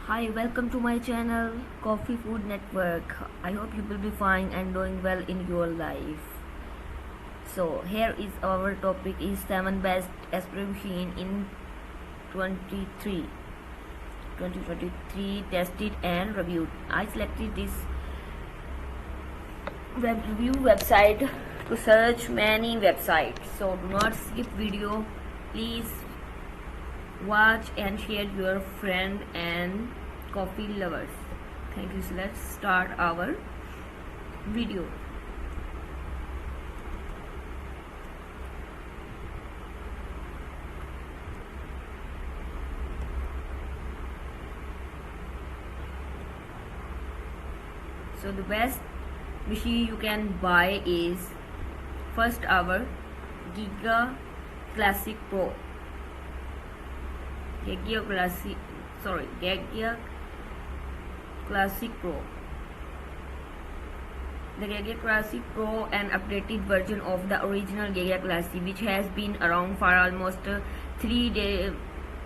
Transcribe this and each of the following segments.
Hi, welcome to my channel Coffee Food Network. I hope you will be fine and doing well in your life. So here is our topic is 7 best espresso machine in 2023 tested and reviewed. I selected this web review website to search many websites. So do not skip video. Please watch and share your friend and coffee lovers. Thank you. So let's start our video. So the best machine you can buy is first our Giga Classic Pro. Giga Classic Pro. The Giga Classic Pro, an updated version of the original Giga Classic, which has been around for almost 3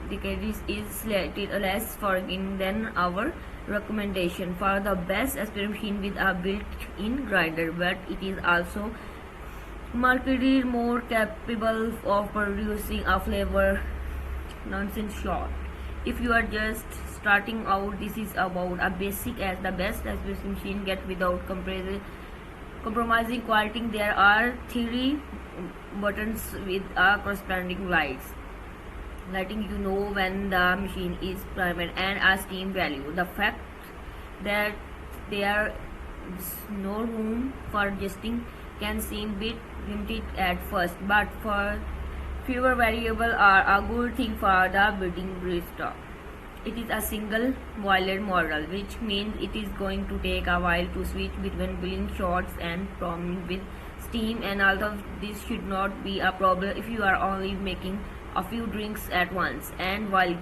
decades, is slightly less forgiving than our recommendation for the best espresso machine with a built-in grinder, but it is also markedly more capable of producing a flavor nonsense shot. If you are just starting out, this is about as basic as the best espresso machine get without compromising quality. There are 3 buttons with corresponding lights, letting you know when the machine is primed, and a steam value. The fact that there is no room for adjusting can seem bit limited at first, but for fewer variables are a good thing for the budding barista. It is a single boiler model, which means it is going to take a while to switch between boiling shots and priming with steam, and although this should not be a problem if you are only making a few drinks at once. And while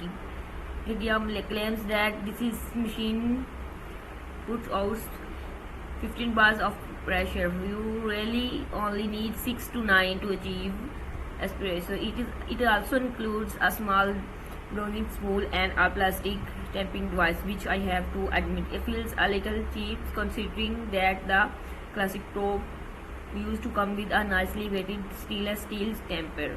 Giga claims that this machine puts out 15 bars of pressure, you really only need 6 to 9 to achieve espresso. It also includes a small browning spool and a plastic tamping device, which I have to admit it feels a little cheap considering that the Classic Pro used to come with a nicely weighted stainless steel tamper.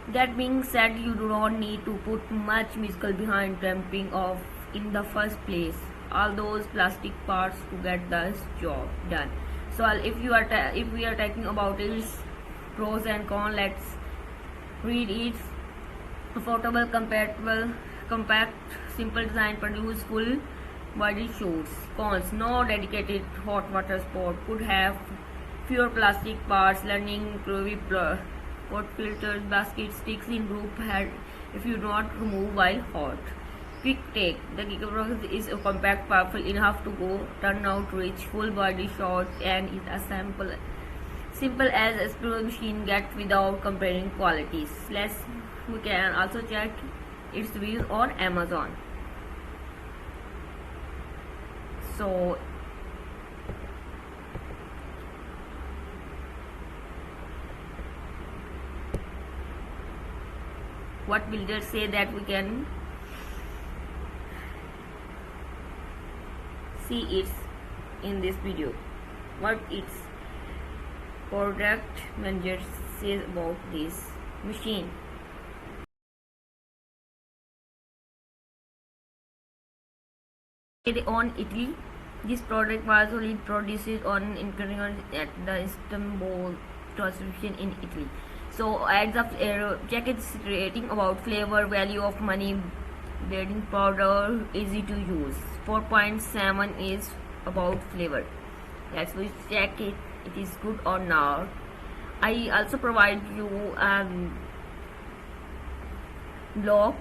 That being said, you do not need to put much muscle behind tamping off in the first place, all those plastic parts to get this job done. So if we are talking about its pros and cons, let's read it. Affordable, compact, simple design, produce full body shots. Cons: no dedicated hot water spot, could have fewer plastic parts, learning curvy pot filters, basket sticks in group head if you do not remove while hot. Quick take: the Giga Pro is compact, powerful enough to go turn out rich, full body shots, and is a simple as espresso machine get without comparing qualities. We can also check its reviews on Amazon. So what builders say that we can see it in this video. What its product manager says about this machine. On Italy, this product was only produced on at the Istanbul distribution in Italy. So adds up check its rating about flavor, value of money, blending powder, easy to use. 4.7 is about flavor. Let's check it is good or not. I also provide you blog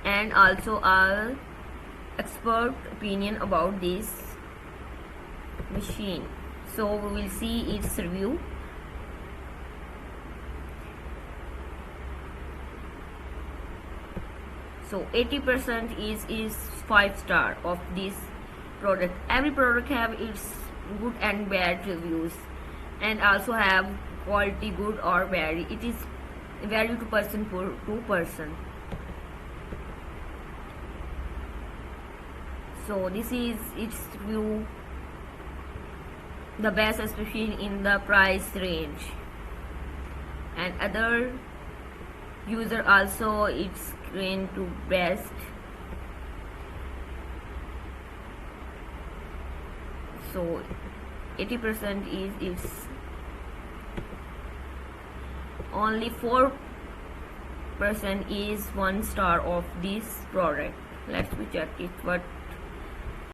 and also a expert opinion about this machine. So we will see its review. So 80% is 5-star of this product. Every product have its good and bad reviews, and also have quality good or bad. It is vary to person to person. So this is its review, the best, especially in the price range, and other user also it's going to best. So 80% is its, only 4% is 1 star of this product. Let's check it what